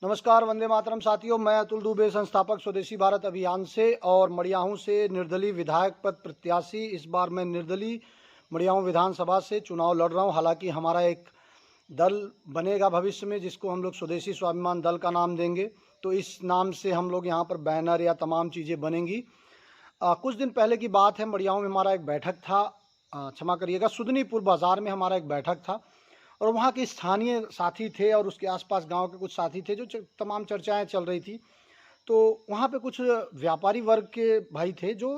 नमस्कार, वंदे मातरम साथियों। मैं अतुल दुबे, संस्थापक स्वदेशी भारत अभियान से और मड़ियाहूं से निर्दलीय विधायक पद प्रत्याशी। इस बार मैं निर्दलीय मड़ियाहूं विधानसभा से चुनाव लड़ रहा हूं। हालांकि हमारा एक दल बनेगा भविष्य में, जिसको हम लोग स्वदेशी स्वाभिमान दल का नाम देंगे। तो इस नाम से हम लोग यहाँ पर बैनर या तमाम चीज़ें बनेंगी। कुछ दिन पहले की बात है, मड़ियाहूं में हमारा एक बैठक था। क्षमा करिएगा, सुदनीपुर बाज़ार में हमारा एक बैठक था और वहाँ के स्थानीय साथी थे और उसके आसपास गांव के कुछ साथी थे, जो तमाम चर्चाएं चल रही थी। तो वहाँ पे कुछ व्यापारी वर्ग के भाई थे, जो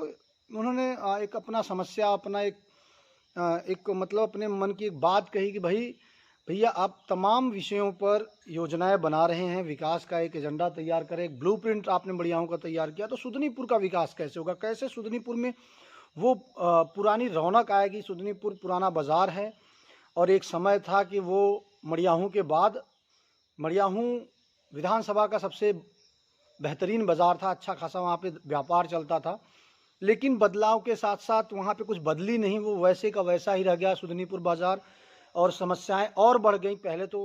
उन्होंने एक अपना समस्या, अपना एक मतलब अपने मन की एक बात कही कि भाई भैया, आप तमाम विषयों पर योजनाएं बना रहे हैं, विकास का एक एजेंडा तैयार करें, एक ब्लूप्रिंट आपने मड़ियाहूं का तैयार किया, तो सुदनीपुर का विकास कैसे होगा, कैसे सुदनीपुर में वो पुरानी रौनक आएगी। सुदनीपुर पुराना बाज़ार है और एक समय था कि वो मड़ियाहूं के बाद मड़ियाहूं विधानसभा का सबसे बेहतरीन बाज़ार था। अच्छा खासा वहाँ पे व्यापार चलता था, लेकिन बदलाव के साथ साथ वहाँ पे कुछ बदली नहीं, वो वैसे का वैसा ही रह गया सुदनीपुर बाज़ार। और समस्याएं और बढ़ गई। पहले तो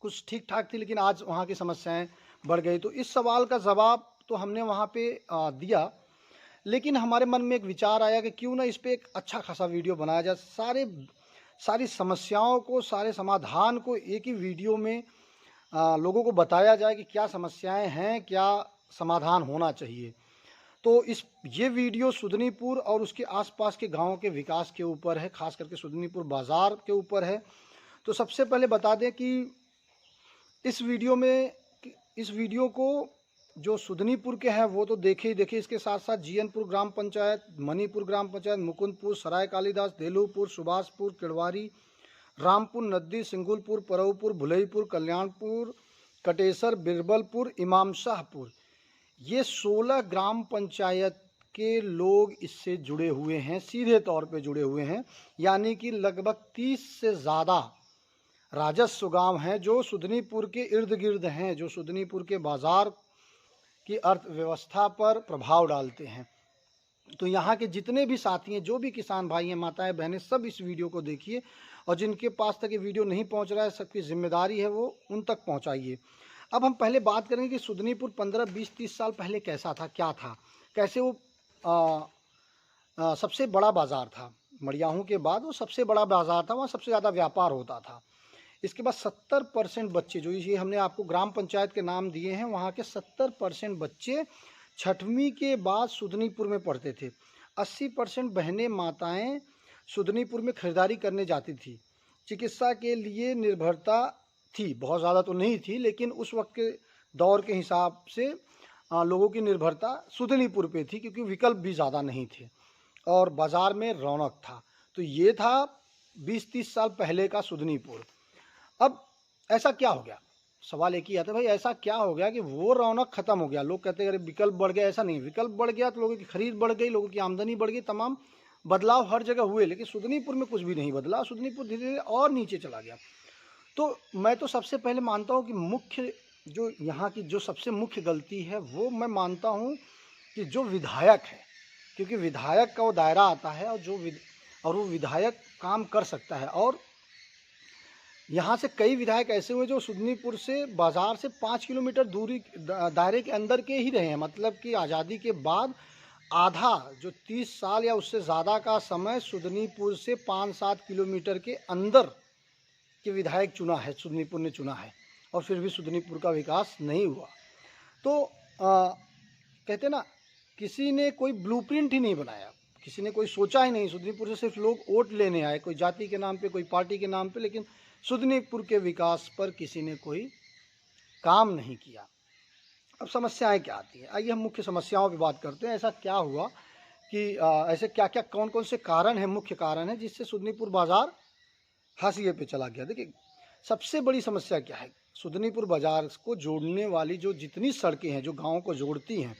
कुछ ठीक ठाक थी, लेकिन आज वहाँ की समस्याएं बढ़ गई। तो इस सवाल का जवाब तो हमने वहाँ पे दिया, लेकिन हमारे मन में एक विचार आया कि क्यों ना इस पर एक अच्छा खासा वीडियो बनाया जाए। सारी समस्याओं को, सारे समाधान को एक ही वीडियो में लोगों को बताया जाए कि क्या समस्याएं हैं, क्या समाधान होना चाहिए। तो ये वीडियो सुदनीपुर और उसके आसपास के गांवों के विकास के ऊपर है, खास करके सुदनीपुर बाज़ार के ऊपर है। तो सबसे पहले बता दें कि इस वीडियो को जो सुदनीपुर के हैं वो तो देखे ही देखे, इसके साथ साथ जीएनपुर ग्राम पंचायत, मणिपुर ग्राम पंचायत, मुकुंदपुर, सराय कालीदास, देलूपुर, सुभाषपुर, किड़वारी, रामपुर नद्दी, सिंगुलपुर, परऊपुर, भुलईपुर, कल्याणपुर, कटेसर, बिरबलपुर, इमाम शाहपुर, ये 16 ग्राम पंचायत के लोग इससे जुड़े हुए हैं, सीधे तौर पे जुड़े हुए हैं। यानी कि लगभग 30 से ज़्यादा राजस्व गांव हैं जो सुदनीपुर के इर्द गिर्द हैं, जो सुदनीपुर के बाज़ार की अर्थव्यवस्था पर प्रभाव डालते हैं। तो यहाँ के जितने भी साथी हैं, जो भी किसान भाई हैं, माताएं बहनें, सब इस वीडियो को देखिए और जिनके पास तक ये वीडियो नहीं पहुँच रहा है, सबकी जिम्मेदारी है वो उन तक पहुँचाइए। अब हम पहले बात करेंगे कि सुदनीपुर 15, 20, 30 साल पहले कैसा था, क्या था, कैसे वो सबसे बड़ा बाज़ार था। मड़ियाहूं के बाद वो सबसे बड़ा बाज़ार था, वहाँ सबसे ज़्यादा व्यापार होता था। इसके बाद 70% बच्चे, जो ये हमने आपको ग्राम पंचायत के नाम दिए हैं, वहाँ के 70% बच्चे 6वीं के बाद सुदनीपुर में पढ़ते थे। 80% बहनें, माताएं सुदनीपुर में खरीदारी करने जाती थी। चिकित्सा के लिए निर्भरता थी, बहुत ज़्यादा तो नहीं थी, लेकिन उस वक्त के दौर के हिसाब से लोगों की निर्भरता सुदनीपुर पे थी, क्योंकि विकल्प भी ज़्यादा नहीं थे और बाज़ार में रौनक था। तो ये था 20-30 साल पहले का सुदनीपुर। अब ऐसा क्या हो गया, सवाल एक ही आता है, भाई ऐसा क्या हो गया कि वो रौनक खत्म हो गया। लोग कहते हैं अरे विकल्प बढ़ गया। ऐसा नहीं, विकल्प बढ़ गया तो लोगों की खरीद बढ़ गई, लोगों की आमदनी बढ़ गई, तमाम बदलाव हर जगह हुए, लेकिन सुदनीपुर में कुछ भी नहीं बदला। सुदनीपुर धीरे धीरे और नीचे चला गया। तो मैं तो सबसे पहले मानता हूँ कि मुख्य जो यहाँ की जो सबसे मुख्य गलती है, वो मैं मानता हूँ कि जो विधायक है, क्योंकि विधायक का वो दायरा आता है और वो विधायक काम कर सकता है। और यहाँ से कई विधायक ऐसे हुए जो सुदनीपुर से बाज़ार से 5 किलोमीटर दूरी दायरे के अंदर के ही रहे हैं। मतलब कि आज़ादी के बाद आधा, जो 30 साल या उससे ज़्यादा का समय, सुदनीपुर से 5-7 किलोमीटर के अंदर के विधायक चुना है, सुदनीपुर ने चुना है, और फिर भी सुदनीपुर का विकास नहीं हुआ। तो कहते ना, किसी ने कोई ब्लूप्रिंट ही नहीं बनाया, किसी ने कोई सोचा ही नहीं। सुदनीपुर से सिर्फ लोग वोट लेने आए, कोई जाति के नाम पे, कोई पार्टी के नाम पे, लेकिन सुदनीपुर के विकास पर किसी ने कोई काम नहीं किया। अब समस्याएं क्या आती हैं, आइए हम मुख्य समस्याओं पे बात करते हैं। ऐसा क्या हुआ कि ऐसे क्या क्या कौन कौन से कारण हैं, मुख्य कारण हैं, जिससे सुदनीपुर बाज़ार हाशिए पे चला गया। देखिए, सबसे बड़ी समस्या क्या है, सुदनीपुर बाज़ार को जोड़ने वाली जो जितनी सड़कें हैं, जो गाँव को जोड़ती हैं,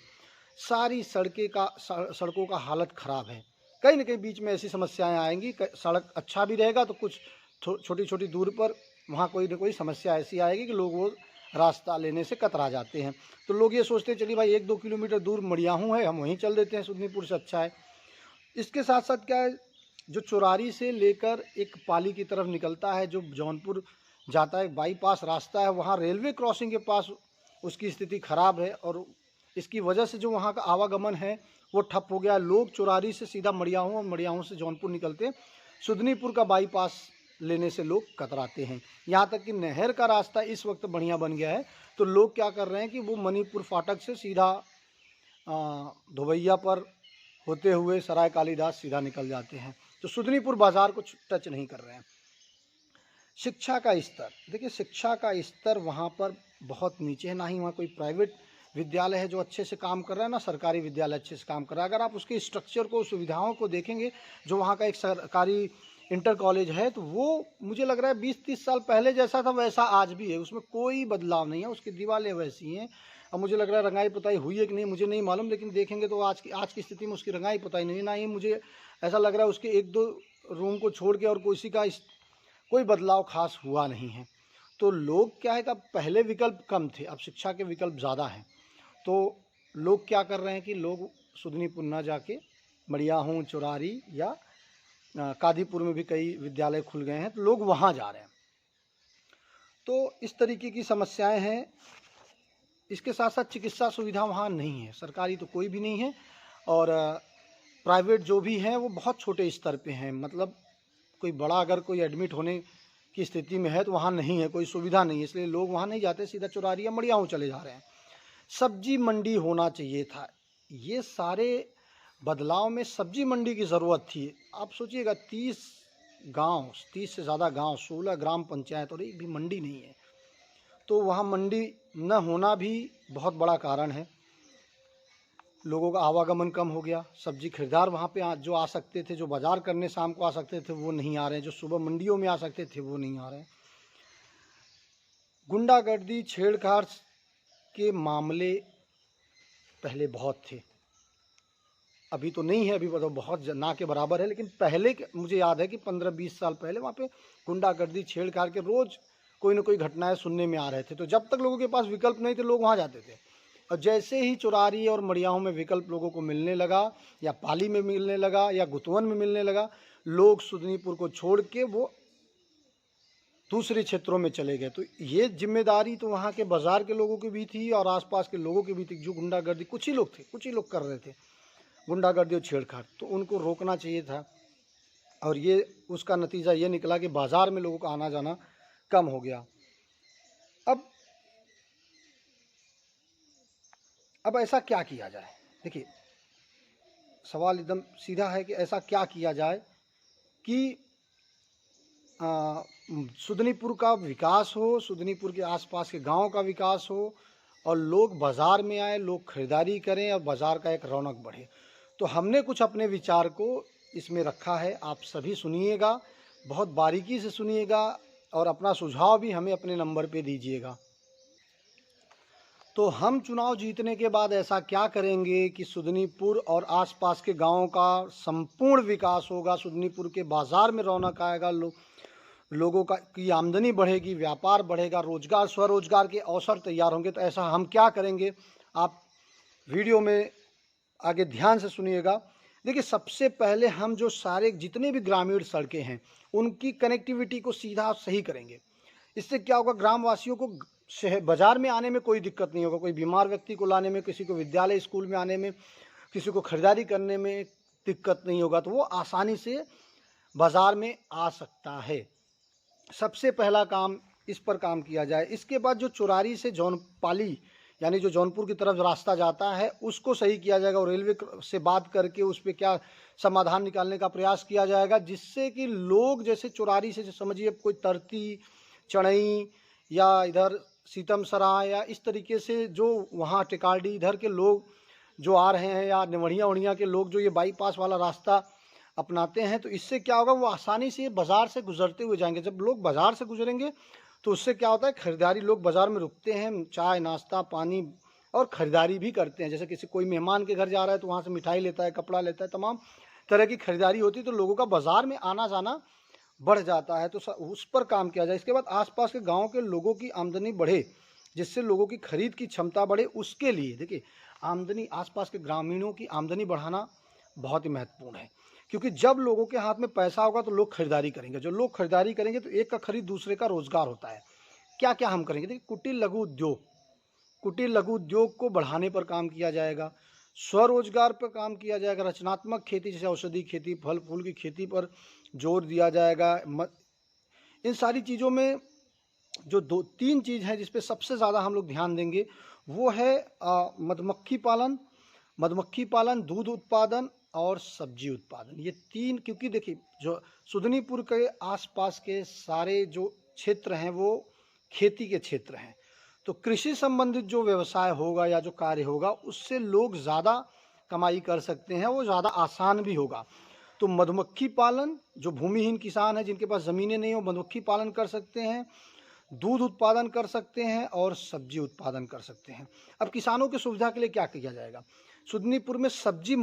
सारी सड़कों का हालत ख़राब है। कहीं ना कहीं बीच में ऐसी समस्याएं आएंगी। सड़क अच्छा भी रहेगा तो कुछ छोटी छोटी दूर पर वहाँ कोई ना कोई समस्या ऐसी आएगी कि लोग वो रास्ता लेने से कतरा जाते हैं। तो लोग ये सोचते हैं चलिए भाई 1-2 किलोमीटर दूर मड़ियाहूं है, हम वहीं चल देते हैं, सुदनीपुर से अच्छा है। इसके साथ साथ क्या है, जो चौरारी से लेकर एक पाली की तरफ निकलता है, जो जौनपुर जाता है, बाईपास रास्ता है, वहाँ रेलवे क्रॉसिंग के पास उसकी स्थिति खराब है और इसकी वजह से जो वहाँ का आवागमन है वो ठप हो गया। लोग चुरारी से सीधा मड़ियाहूँ और मड़ियाहूँ से जौनपुर निकलते, सुदनीपुर का बाईपास लेने से लोग कतराते हैं। यहाँ तक कि नहर का रास्ता इस वक्त बढ़िया बन गया है, तो लोग क्या कर रहे हैं कि वो मणिपुर फाटक से सीधा धोबैया पर होते हुए सराय कालीदास सीधा निकल जाते हैं, तो सुदनीपुर बाज़ार को टच नहीं कर रहे हैं। शिक्षा का स्तर देखिए, शिक्षा का स्तर वहाँ पर बहुत नीचे है, ना ही वहाँ कोई प्राइवेट विद्यालय है जो अच्छे से काम कर रहा है, ना सरकारी विद्यालय अच्छे से काम कर रहा है। अगर आप उसके स्ट्रक्चर को, सुविधाओं को देखेंगे, जो वहाँ का एक सरकारी इंटर कॉलेज है, तो वो मुझे लग रहा है 20-30 साल पहले जैसा था वैसा आज भी है, उसमें कोई बदलाव नहीं है, उसकी दीवारें वैसी हैं। अब मुझे लग रहा है रंगाई पुताई हुई है कि नहीं मुझे नहीं मालूम, लेकिन देखेंगे तो आज की स्थिति में उसकी रंगाई पुताई नहीं है। ना ही मुझे ऐसा लग रहा है उसके 1-2 रूम को छोड़ के और कोई बदलाव खास हुआ नहीं है। तो लोग क्या है कि अब पहले विकल्प कम थे, अब शिक्षा के विकल्प ज़्यादा हैं, तो लोग क्या कर रहे हैं कि लोग सुदनीपुर ना जाके मड़ियाहूँ, चुरारी या कादीपुर में भी कई विद्यालय खुल गए हैं, तो लोग वहाँ जा रहे हैं। तो इस तरीके की समस्याएं हैं। इसके साथ साथ चिकित्सा सुविधा वहाँ नहीं है, सरकारी तो कोई भी नहीं है, और प्राइवेट जो भी हैं वो बहुत छोटे स्तर पे हैं। मतलब कोई बड़ा अगर कोई एडमिट होने की स्थिति में है तो वहाँ नहीं है, कोई सुविधा नहीं है, इसलिए लोग वहाँ नहीं जाते, सीधा चुरारी या मड़ियाहूँ चले जा रहे हैं। सब्जी मंडी होना चाहिए था, ये सारे बदलाव में सब्जी मंडी की ज़रूरत थी। आप सोचिएगा 30 से ज़्यादा गांव, 16 ग्राम पंचायत और एक भी मंडी नहीं है, तो वहाँ मंडी न होना भी बहुत बड़ा कारण है। लोगों का आवागमन कम हो गया, सब्जी खरीदार वहाँ पे जो आ सकते थे, जो बाज़ार करने शाम को आ सकते थे, वो नहीं आ रहे हैं, जो सुबह मंडियों में आ सकते थे वो नहीं आ रहे हैं। गुंडागर्दी, छेड़छाड़ के मामले पहले बहुत थे, अभी तो नहीं है, अभी तो बहुत ना के बराबर है, लेकिन पहले मुझे याद है कि 15-20 साल पहले वहाँ पे गुंडागर्दी, छेड़छाड़ के रोज़ कोई ना कोई घटनाएं सुनने में आ रहे थे। तो जब तक लोगों के पास विकल्प नहीं थे, लोग वहाँ जाते थे, और जैसे ही चुरारी और मड़ियाहूँ में विकल्प लोगों को मिलने लगा, या पाली में मिलने लगा, या गुतवन में मिलने लगा, लोग सुदनीपुर को छोड़ के वो दूसरे क्षेत्रों में चले गए। तो ये जिम्मेदारी तो वहाँ के बाज़ार के लोगों की भी थी और आसपास के लोगों की भी थी। जो गुंडागर्दी, कुछ ही लोग थे, कुछ ही लोग कर रहे थे गुंडागर्दी और छेड़छाड़, तो उनको रोकना चाहिए था, और ये उसका नतीजा ये निकला कि बाज़ार में लोगों का आना जाना कम हो गया। अब ऐसा क्या किया जाए? देखिए, सवाल एकदम सीधा है कि ऐसा क्या किया जाए कि सुदनीपुर का विकास हो, सुदनीपुर के आसपास के गांव का विकास हो, और लोग बाज़ार में आए, लोग खरीदारी करें और बाज़ार का एक रौनक बढ़े। तो हमने कुछ अपने विचार को इसमें रखा है, आप सभी सुनिएगा, बहुत बारीकी से सुनिएगा, और अपना सुझाव भी हमें अपने नंबर पे दीजिएगा। तो हम चुनाव जीतने के बाद ऐसा क्या करेंगे कि सुदनीपुर और आसपास के गांवों का संपूर्ण विकास होगा, सुदनीपुर के बाज़ार में रौनक आएगा, लोगों की आमदनी बढ़ेगी, व्यापार बढ़ेगा, रोजगार, स्वरोजगार के अवसर तैयार होंगे। तो ऐसा हम क्या करेंगे, आप वीडियो में आगे ध्यान से सुनिएगा। देखिए, सबसे पहले हम जो सारे जितने भी ग्रामीण सड़कें हैं उनकी कनेक्टिविटी को सीधा सही करेंगे। इससे क्या होगा, ग्रामवासियों को बाज़ार में आने में कोई दिक्कत नहीं होगा, कोई बीमार व्यक्ति को लाने में, किसी को विद्यालय स्कूल में आने में, किसी को खरीदारी करने में दिक्कत नहीं होगा, तो वो आसानी से बाज़ार में आ सकता है। सबसे पहला काम इस पर काम किया जाए। इसके बाद जो चुरारी से पाली यानी जो जौनपुर की तरफ रास्ता जाता है उसको सही किया जाएगा, और रेलवे से बात करके उस पर क्या समाधान निकालने का प्रयास किया जाएगा, जिससे कि लोग जैसे चुरारी से समझिए कोई तरती, चढ़ई या इधर सीतम सराय या इस तरीके से जो वहाँ टिकाडी इधर के लोग जो आ रहे हैं, या निवड़िया उड़िया के लोग जो ये बाईपास वाला रास्ता अपनाते हैं, तो इससे क्या होगा, वो आसानी से बाज़ार से गुजरते हुए जाएंगे। जब लोग बाज़ार से गुजरेंगे तो उससे क्या होता है, खरीदारी, लोग बाज़ार में रुकते हैं, चाय नाश्ता पानी और ख़रीदारी भी करते हैं। जैसे कोई मेहमान के घर जा रहा है तो वहाँ से मिठाई लेता है, कपड़ा लेता है, तमाम तरह की खरीदारी होती है, तो लोगों का बाज़ार में आना जाना बढ़ जाता है। तो उस पर काम किया जाए। इसके बाद आसपास के गाँव के लोगों की आमदनी बढ़े, जिससे लोगों की खरीद की क्षमता बढ़े। उसके लिए देखिए, आमदनी, आसपास के ग्रामीणों की आमदनी बढ़ाना बहुत ही महत्वपूर्ण है, क्योंकि जब लोगों के हाथ में पैसा होगा तो लोग खरीदारी करेंगे, जो लोग खरीदारी करेंगे तो एक का खरीद दूसरे का रोजगार होता है। क्या क्या हम करेंगे? देखिए, कुटीर लघु उद्योग को बढ़ाने पर काम किया जाएगा, स्वरोजगार पर काम किया जाएगा, रचनात्मक खेती जैसे औषधि खेती, फल फूल की खेती पर जोर दिया जाएगा। इन सारी चीज़ों में जो दो तीन चीज़ हैं जिस पे सबसे ज़्यादा हम लोग ध्यान देंगे, वो है मधुमक्खी पालन, दूध उत्पादन और सब्जी उत्पादन। ये तीन, क्योंकि देखिए जो सुदनीपुर के आसपास के सारे जो क्षेत्र हैं वो खेती के क्षेत्र हैं, तो कृषि संबंधित जो व्यवसाय होगा या जो कार्य होगा उससे लोग ज़्यादा कमाई कर सकते हैं, वो ज़्यादा आसान भी होगा। तो मधुमक्खी पालन, जो भूमिहीन किसान है जिनके पास ज़मीनें नहीं हो, मधुमक्खी पालन कर सकते हैं, दूध उत्पादन कर सकते हैं और सब्जी उत्पादन कर सकते हैं। अब किसानों की सुविधा के लिए क्या किया जाएगा? सुदनीपुर में सब्जी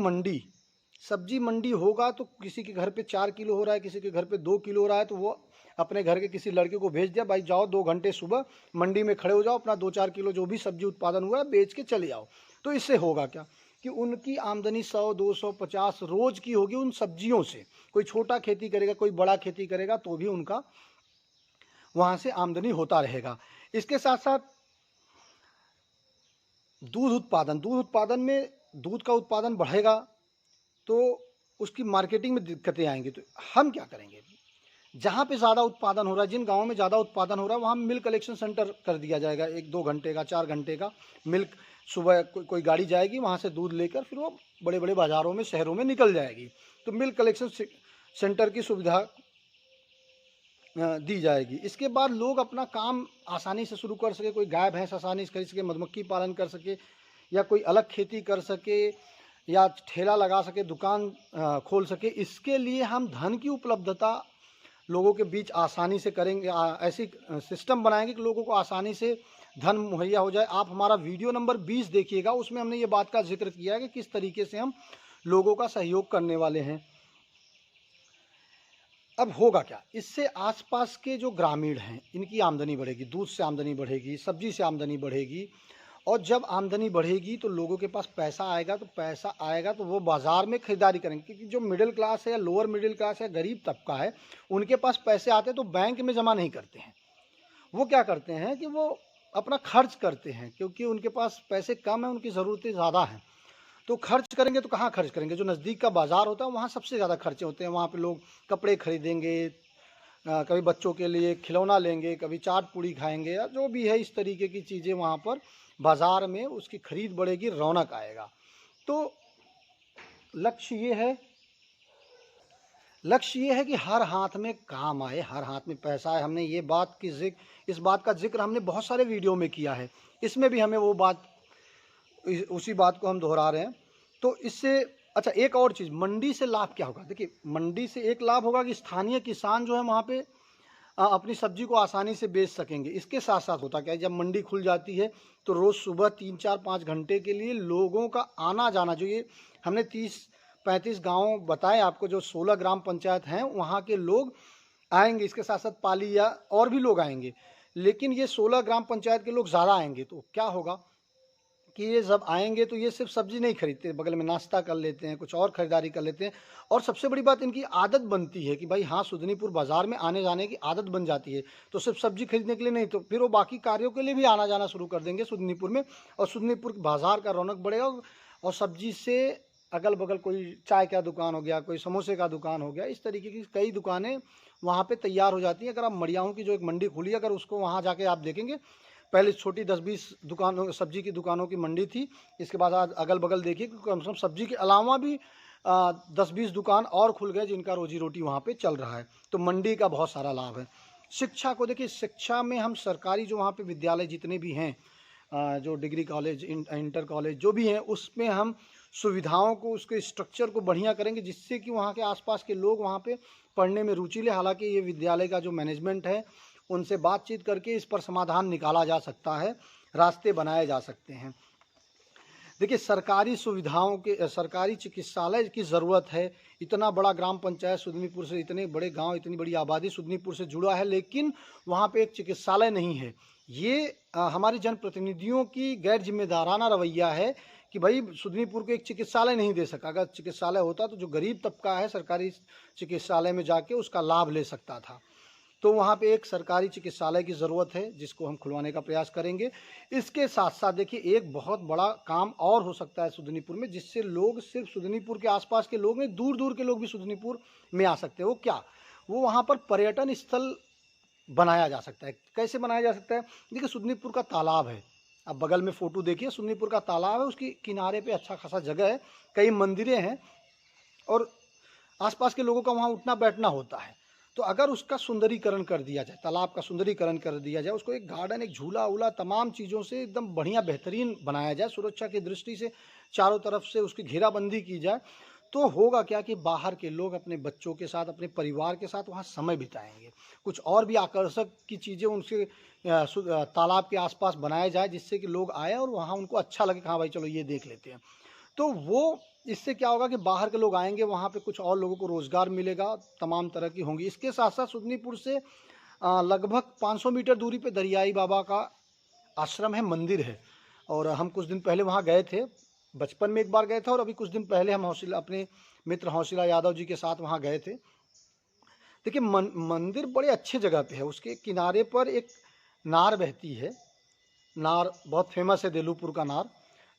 मंडी होगा, तो किसी के घर पे 4 किलो हो रहा है, किसी के घर पे 2 किलो हो रहा है, तो वो अपने घर के किसी लड़के को भेज दिया, भाई जाओ 2 घंटे सुबह मंडी में खड़े हो जाओ, अपना 2-4 किलो जो भी सब्जी उत्पादन हुआ है बेच के चले आओ। तो इससे होगा क्या कि उनकी आमदनी 100, 200, 50 रोज की होगी उन सब्जियों से। कोई छोटा खेती करेगा, कोई बड़ा खेती करेगा, तो भी उनका वहाँ से आमदनी होता रहेगा। इसके साथ साथ दूध उत्पादन में दूध का उत्पादन बढ़ेगा तो उसकी मार्केटिंग में दिक्कतें आएंगी। तो हम क्या करेंगे? जहाँ पे ज़्यादा उत्पादन हो रहा है, जिन गाँवों में ज़्यादा उत्पादन हो रहा है, वहाँ मिल्क कलेक्शन सेंटर कर दिया जाएगा। 1-2 घंटे का, 4 घंटे का मिल्क, सुबह कोई गाड़ी जाएगी, वहाँ से दूध लेकर फिर वो बड़े बड़े बाज़ारों में, शहरों में निकल जाएगी। तो मिल्क कलेक्शन सेंटर की सुविधा दी जाएगी। इसके बाद लोग अपना काम आसानी से शुरू कर सके, कोई गाय भैंस आसानी से खरीद सके, मधुमक्खी पालन कर सके, या कोई अलग खेती कर सके, या ठेला लगा सके, दुकान खोल सके। इसके लिए हम धन की उपलब्धता लोगों के बीच आसानी से करेंगे, ऐसी सिस्टम बनाएंगे कि लोगों को आसानी से धन मुहैया हो जाए। आप हमारा वीडियो नंबर 20 देखिएगा, उसमें हमने ये बात का जिक्र किया है कि किस तरीके से हम लोगों का सहयोग करने वाले हैं। अब होगा क्या? इससे आसपास के जो ग्रामीण हैं इनकी आमदनी बढ़ेगी, दूध से आमदनी बढ़ेगी, सब्जी से आमदनी बढ़ेगी, और जब आमदनी बढ़ेगी तो लोगों के पास पैसा आएगा तो वो बाज़ार में ख़रीदारी करेंगे। क्योंकि जो मिडिल क्लास है या लोअर मिडिल क्लास है, गरीब तबका है, उनके पास पैसे आते हैं तो बैंक में जमा नहीं करते हैं। वो क्या करते हैं कि वो अपना खर्च करते हैं, क्योंकि उनके पास पैसे कम हैं, उनकी ज़रूरतें ज़्यादा हैं। तो खर्च करेंगे तो कहाँ खर्च करेंगे? जो नज़दीक का बाज़ार होता है वहाँ सबसे ज़्यादा खर्चे होते हैं। वहाँ पे लोग कपड़े खरीदेंगे, कभी बच्चों के लिए खिलौना लेंगे, कभी चाट पूड़ी खाएंगे, या जो भी है इस तरीके की चीज़ें वहाँ पर बाज़ार में उसकी खरीद बढ़ेगी, रौनक आएगा। तो लक्ष्य ये है कि हर हाथ में काम आए, हर हाथ में पैसा आए। हमने इस बात का जिक्र हमने बहुत सारे वीडियो में किया है, इसमें भी हमें उसी बात को हम दोहरा रहे हैं। तो इससे अच्छा, एक और चीज़, मंडी से लाभ क्या होगा? देखिए, मंडी से एक लाभ होगा कि स्थानीय किसान जो है वहाँ पे अपनी सब्जी को आसानी से बेच सकेंगे। इसके साथ साथ होता क्या है, जब मंडी खुल जाती है तो रोज़ सुबह 3, 4, 5 घंटे के लिए लोगों का आना जाना, जो ये हमने 30-35 गाँव बताए आपको, जो 16 ग्राम पंचायत हैं वहाँ के लोग आएंगे। इसके साथ साथ पाली या और भी लोग आएंगे, लेकिन ये 16 ग्राम पंचायत के लोग ज़्यादा आएंगे। तो क्या होगा कि ये जब आएंगे तो ये सिर्फ सब्जी नहीं खरीदते, बगल में नाश्ता कर लेते हैं, कुछ और ख़रीदारी कर लेते हैं। और सबसे बड़ी बात, इनकी आदत बनती है कि भाई हाँ, सुदनीपुर बाज़ार में आने जाने की आदत बन जाती है। तो सिर्फ सब्जी खरीदने के लिए नहीं, तो फिर वो बाकी कार्यों के लिए भी आना जाना शुरू कर देंगे सुदनीपुर में, और सुदनीपुर बाज़ार का रौनक बढ़ेगा। और सब्जी से अगल बगल कोई चाय का दुकान हो गया, कोई समोसे का दुकान हो गया, इस तरीके की कई दुकानें वहाँ पे तैयार हो जाती हैं। अगर आप मड़ियाहूँ की जो एक मंडी खुली है, अगर उसको वहाँ जाके आप देखेंगे, पहले छोटी 10-20 दुकानों, सब्जी की दुकानों की मंडी थी। इसके बाद आज अगल बगल देखिए कि कम से कम सब्जी के अलावा भी 10-20 दुकान और खुल गए जिनका रोजी रोटी वहाँ पे चल रहा है। तो मंडी का बहुत सारा लाभ है। शिक्षा को देखिए, शिक्षा में हम सरकारी जो वहाँ पे विद्यालय जितने भी हैं, जो डिग्री कॉलेज, इंटर कॉलेज जो भी हैं, उसमें हम सुविधाओं को, उसके स्ट्रक्चर को बढ़िया करेंगे, जिससे कि वहाँ के आसपास के लोग वहाँ पे पढ़ने में रुचि लें। हालांकि ये विद्यालय का जो मैनेजमेंट है, उनसे बातचीत करके इस पर समाधान निकाला जा सकता है, रास्ते बनाए जा सकते हैं। देखिए, सरकारी सुविधाओं के, सरकारी चिकित्सालय की ज़रूरत है। इतना बड़ा ग्राम पंचायत सुदनीपुर से, इतने बड़े गांव, इतनी बड़ी आबादी सुदनीपुर से जुड़ा है, लेकिन वहाँ पे एक चिकित्सालय नहीं है। ये हमारे जनप्रतिनिधियों की गैर जिम्मेदाराना रवैया है कि भाई सुदनीपुर को एक चिकित्सालय नहीं दे सका। अगर चिकित्सालय होता तो जो गरीब तबका है सरकारी चिकित्सालय में जाके उसका लाभ ले सकता था। तो वहाँ पे एक सरकारी चिकित्सालय की ज़रूरत है जिसको हम खुलवाने का प्रयास करेंगे। इसके साथ साथ देखिए एक बहुत बड़ा काम और हो सकता है सुदनीपुर में, जिससे लोग सिर्फ सुदनीपुर के आसपास के लोग नहीं, दूर दूर के लोग भी सुदनीपुर में आ सकते हैं। वो क्या, वो वहाँ पर पर्यटन स्थल बनाया जा सकता है। कैसे बनाया जा सकता है? देखिए सुदनीपुर का तालाब है, अब बगल में फ़ोटो देखिए, सुदनीपुर का तालाब है, उसकी किनारे पे अच्छा खासा जगह है, कई मंदिरें हैं और आसपास के लोगों का वहाँ उठना बैठना होता है। तो अगर उसका सुंदरीकरण कर दिया जाए, तालाब का सुंदरीकरण कर दिया जाए, उसको एक गार्डन, एक झूला वूला तमाम चीज़ों से एकदम बढ़िया बेहतरीन बनाया जाए, सुरक्षा की दृष्टि से चारों तरफ से उसकी घेराबंदी की जाए, तो होगा क्या कि बाहर के लोग अपने बच्चों के साथ, अपने परिवार के साथ वहाँ समय बिताएंगे। कुछ और भी आकर्षक की चीज़ें उनसे तालाब के आसपास बनाया जाए, जिससे कि लोग आए और वहाँ उनको अच्छा लगे, हाँ भाई चलो ये देख लेते हैं। तो वो इससे क्या होगा कि बाहर के लोग आएंगे, वहाँ पे कुछ और लोगों को रोज़गार मिलेगा, तमाम तरह की होंगी। इसके साथ साथ सुदनीपुर से लगभग 500 मीटर दूरी पे दरियाई बाबा का आश्रम है, मंदिर है, और हम कुछ दिन पहले वहाँ गए थे। बचपन में एक बार गए थे और अभी कुछ दिन पहले हम अपने मित्र हौसिला यादव जी के साथ वहाँ गए थे। देखिए मंदिर बड़े अच्छे जगह पे है, उसके किनारे पर एक नार बहती है, नार बहुत फेमस है देलूपुर का नार,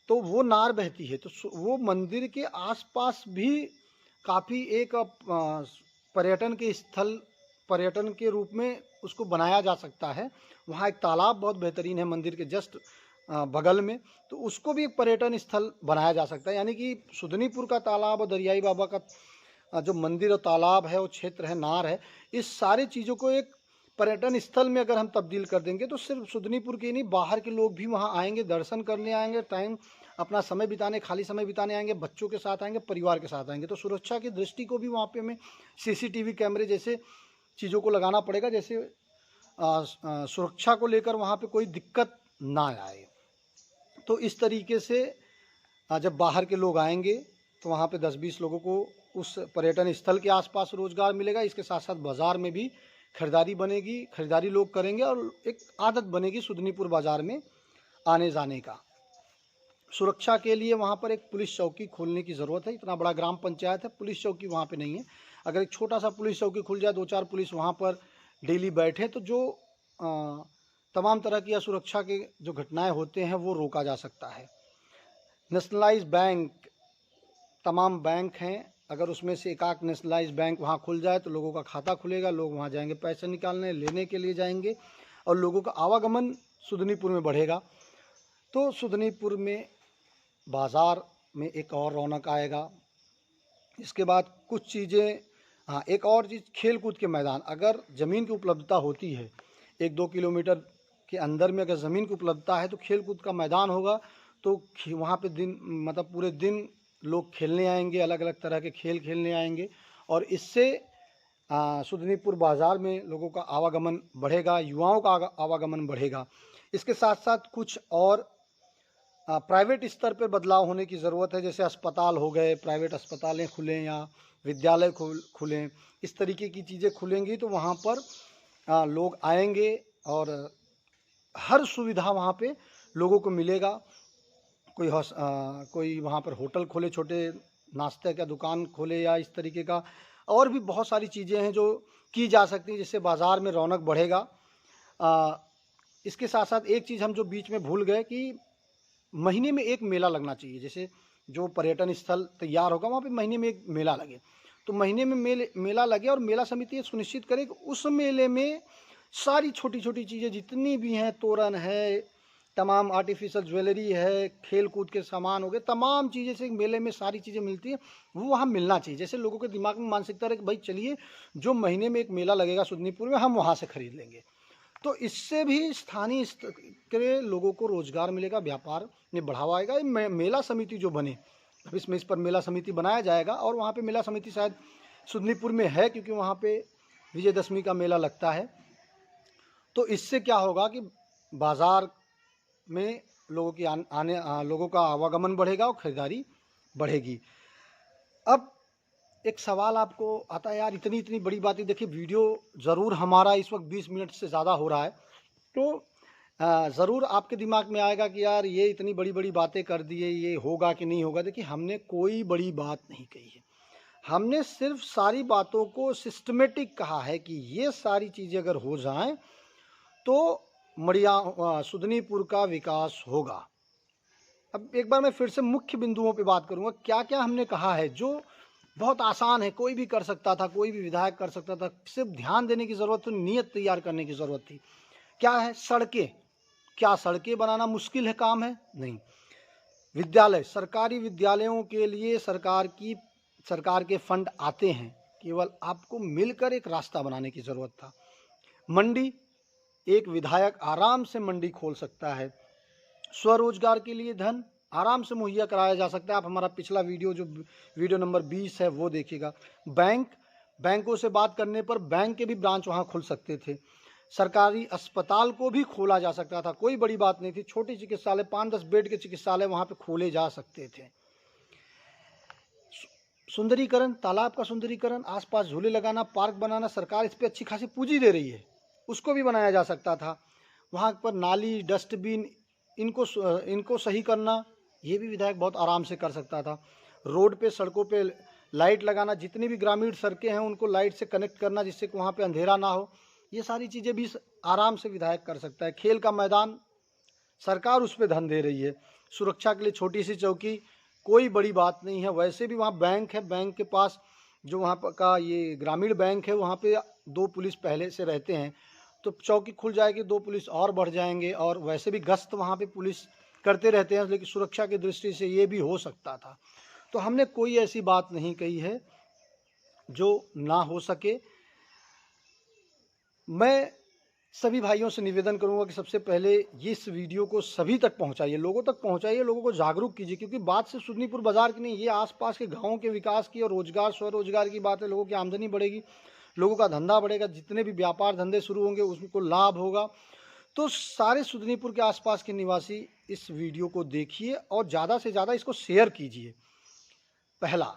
तो वो नार बहती है। तो वो मंदिर के आसपास भी काफ़ी एक पर्यटन के स्थल, पर्यटन के रूप में उसको बनाया जा सकता है। वहाँ एक तालाब बहुत बेहतरीन है मंदिर के जस्ट बगल में, तो उसको भी एक पर्यटन स्थल बनाया जा सकता है। यानी कि सुदनीपुर का तालाब और दरियाई बाबा का जो मंदिर और तालाब है, वो क्षेत्र है, नार है, इस सारी चीज़ों को एक पर्यटन स्थल में अगर हम तब्दील कर देंगे तो सिर्फ सुदनीपुर के नहीं, बाहर के लोग भी वहाँ आएंगे, दर्शन करने आएंगे, टाइम अपना समय बिताने, खाली समय बिताने आएंगे, बच्चों के साथ आएंगे, परिवार के साथ आएंगे। तो सुरक्षा की दृष्टि को भी वहाँ पे हमें CCTV कैमरे जैसे चीज़ों को लगाना पड़ेगा, जैसे सुरक्षा को लेकर वहाँ पे कोई दिक्कत ना आए। तो इस तरीके से जब बाहर के लोग आएंगे तो वहाँ पे 10-20 लोगों को उस पर्यटन स्थल के आसपास रोज़गार मिलेगा। इसके साथ साथ बाज़ार में भी खरीदारी बनेगी, खरीदारी लोग करेंगे और एक आदत बनेगी सुदनीपुर बाज़ार में आने जाने का। सुरक्षा के लिए वहाँ पर एक पुलिस चौकी खोलने की ज़रूरत है। इतना बड़ा ग्राम पंचायत है, पुलिस चौकी वहाँ पे नहीं है। अगर एक छोटा सा पुलिस चौकी खुल जाए, 2-4 पुलिस वहाँ पर डेली बैठे, तो जो तमाम तरह की असुरक्षा के जो घटनाएं होते हैं वो रोका जा सकता है। नेशनलाइज बैंक, तमाम बैंक हैं, अगर उसमें से एक आध नेशनलाइज बैंक वहाँ खुल जाए तो लोगों का खाता खुलेगा, लोग वहाँ जाएंगे पैसे निकालने, लेने के लिए जाएंगे और लोगों का आवागमन सुदनीपुर में बढ़ेगा। तो सुदनीपुर में बाज़ार में एक और रौनक आएगा। इसके बाद कुछ चीज़ें, हाँ एक और चीज़, खेल कूद के मैदान, अगर ज़मीन की उपलब्धता होती है, 1-2 किलोमीटर के अंदर में अगर ज़मीन की उपलब्धता है तो खेल कूद का मैदान होगा, तो वहाँ पे दिन मतलब पूरे दिन लोग खेलने आएंगे, अलग अलग तरह के खेल खेलने आएंगे और इससे सुदनीपुर बाज़ार में लोगों का आवागमन बढ़ेगा, युवाओं का आवागमन बढ़ेगा। इसके साथ साथ कुछ और प्राइवेट स्तर पर बदलाव होने की ज़रूरत है, जैसे अस्पताल हो गए, प्राइवेट अस्पतालें खुलें या विद्यालय खुलें, इस तरीके की चीज़ें खुलेंगी तो वहाँ पर लोग आएंगे और हर सुविधा वहाँ पे लोगों को मिलेगा। कोई वहाँ पर होटल खोले, छोटे नाश्ते का दुकान खोले या इस तरीके का, और भी बहुत सारी चीज़ें हैं जो की जा सकती हैं जिससे बाज़ार में रौनक बढ़ेगा। इसके साथ साथ एक चीज़ हम जो बीच में भूल गए कि महीने में एक मेला लगना चाहिए। जैसे जो पर्यटन स्थल तैयार होगा वहाँ पे महीने में एक मेला लगे, तो महीने में मेला लगे और मेला समिति ये सुनिश्चित करे कि उस मेले में सारी छोटी छोटी चीज़ें जितनी भी हैं, तोरण है, तमाम आर्टिफिशियल ज्वेलरी है, खेल कूद के सामान हो गए, तमाम चीज़ें से मेले में सारी चीज़ें मिलती हैं, वो वहाँ मिलना चाहिए। जैसे लोगों के दिमाग में मानसिकता रहे कि भाई चलिए जो महीने में एक मेला लगेगा सुदनीपुर में, हम वहाँ से ख़रीद लेंगे। तो इससे भी स्थानीय स्तर के लोगों को रोज़गार मिलेगा, व्यापार में बढ़ावा आएगा। मेला समिति जो बने, अब इसमें इस पर मेला समिति बनाया जाएगा और वहाँ पे मेला समिति शायद सुदनीपुर में है, क्योंकि वहाँ पे विजयदशमी का मेला लगता है। तो इससे क्या होगा कि बाज़ार में लोगों की लोगों का आवागमन बढ़ेगा और ख़रीदारी बढ़ेगी। अब एक सवाल आपको आता है, यार इतनी बड़ी बातें, देखिए वीडियो ज़रूर हमारा इस वक्त 20 मिनट से ज़्यादा हो रहा है, तो ज़रूर आपके दिमाग में आएगा कि यार ये इतनी बड़ी बड़ी बातें कर दी है, ये होगा कि नहीं होगा। देखिए, हमने कोई बड़ी बात नहीं कही है, हमने सिर्फ सारी बातों को सिस्टमेटिक कहा है कि ये सारी चीज़ें अगर हो जाएं तो सुदनीपुर का विकास होगा। अब एक बार मैं फिर से मुख्य बिंदुओं पे बात करूंगा, क्या क्या हमने कहा है जो बहुत आसान है, कोई भी कर सकता था, कोई भी विधायक कर सकता था, सिर्फ ध्यान देने की ज़रूरत थी, नीयत तैयार करने की ज़रूरत थी। क्या है? सड़कें। क्या सड़कें बनाना मुश्किल है, काम है? नहीं। विद्यालय, सरकारी विद्यालयों के लिए सरकार के फंड आते हैं, केवल आपको मिलकर एक रास्ता बनाने की ज़रूरत था। मंडी, एक विधायक आराम से मंडी खोल सकता है। स्वरोजगार के लिए धन आराम से मुहैया कराया जा सकता है। आप हमारा पिछला वीडियो जो वीडियो नंबर 20 है वो देखिएगा। बैंकों से बात करने पर बैंक के भी ब्रांच वहाँ खुल सकते थे। सरकारी अस्पताल को भी खोला जा सकता था, कोई बड़ी बात नहीं थी। छोटे चिकित्सालय, 5-10 बेड के चिकित्सालय वहाँ पे खोले जा सकते थे। सुंदरीकरण, तालाब का सुंदरीकरण, आसपास झूले लगाना, पार्क बनाना, सरकार इस पर अच्छी खासी पूंजी दे रही है, उसको भी बनाया जा सकता था। वहाँ पर नाली, डस्टबिन, इनको सही करना, ये भी विधायक बहुत आराम से कर सकता था। रोड पे, सड़कों पे लाइट लगाना, जितनी भी ग्रामीण सड़कें हैं उनको लाइट से कनेक्ट करना जिससे कि वहाँ पे अंधेरा ना हो, ये सारी चीज़ें भी आराम से विधायक कर सकता है। खेल का मैदान, सरकार उस पर धन दे रही है। सुरक्षा के लिए छोटी सी चौकी, कोई बड़ी बात नहीं है। वैसे भी वहाँ बैंक है, बैंक के पास जो वहाँ का ये ग्रामीण बैंक है, वहाँ पे 2 पुलिस पहले से रहते हैं, तो चौकी खुल जाएगी, 2 पुलिस और बढ़ जाएंगे। और वैसे भी गश्त वहाँ पे पुलिस करते रहते हैं, लेकिन सुरक्षा की दृष्टि से ये भी हो सकता था। तो हमने कोई ऐसी बात नहीं कही है जो ना हो सके। मैं सभी भाइयों से निवेदन करूंगा कि सबसे पहले इस वीडियो को सभी तक पहुंचाइए, लोगों तक पहुंचाइए, लोगों को जागरूक कीजिए, क्योंकि बात सिर्फ सुदनीपुर बाजार की नहीं, ये आसपास के गाँव के विकास की और रोजगार, स्वरोजगार की बात है। लोगों की आमदनी बढ़ेगी, लोगों का धंधा बढ़ेगा, जितने भी व्यापार धंधे शुरू होंगे उसको लाभ होगा। तो सारे सुदनीपुर के आसपास के निवासी इस वीडियो को देखिए और ज़्यादा से ज़्यादा इसको शेयर कीजिए, पहला।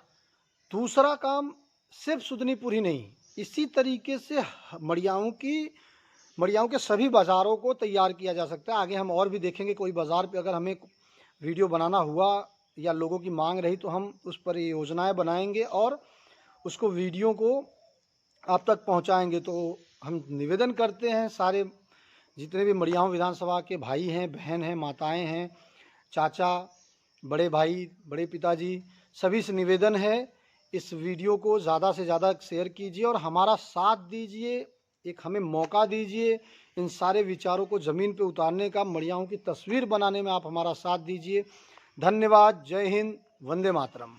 दूसरा काम, सिर्फ सुदनीपुर ही नहीं, इसी तरीके से मड़ियाओं के सभी बाज़ारों को तैयार किया जा सकता है। आगे हम और भी देखेंगे, कोई बाज़ार पे अगर हमें वीडियो बनाना हुआ या लोगों की मांग रही तो हम उस पर योजनाएं बनाएंगे और उसको वीडियो को आप तक पहुंचाएंगे। तो हम निवेदन करते हैं, सारे जितने भी मड़ियाओं विधानसभा के भाई हैं, बहन हैं, माताएं हैं, चाचा, बड़े भाई, बड़े पिताजी, सभी से निवेदन है, इस वीडियो को ज़्यादा से ज़्यादा शेयर कीजिए और हमारा साथ दीजिए, एक हमें मौका दीजिए इन सारे विचारों को ज़मीन पे उतारने का, मड़ियाओं की तस्वीर बनाने में आप हमारा साथ दीजिए। धन्यवाद। जय हिंद, वंदे मातरम।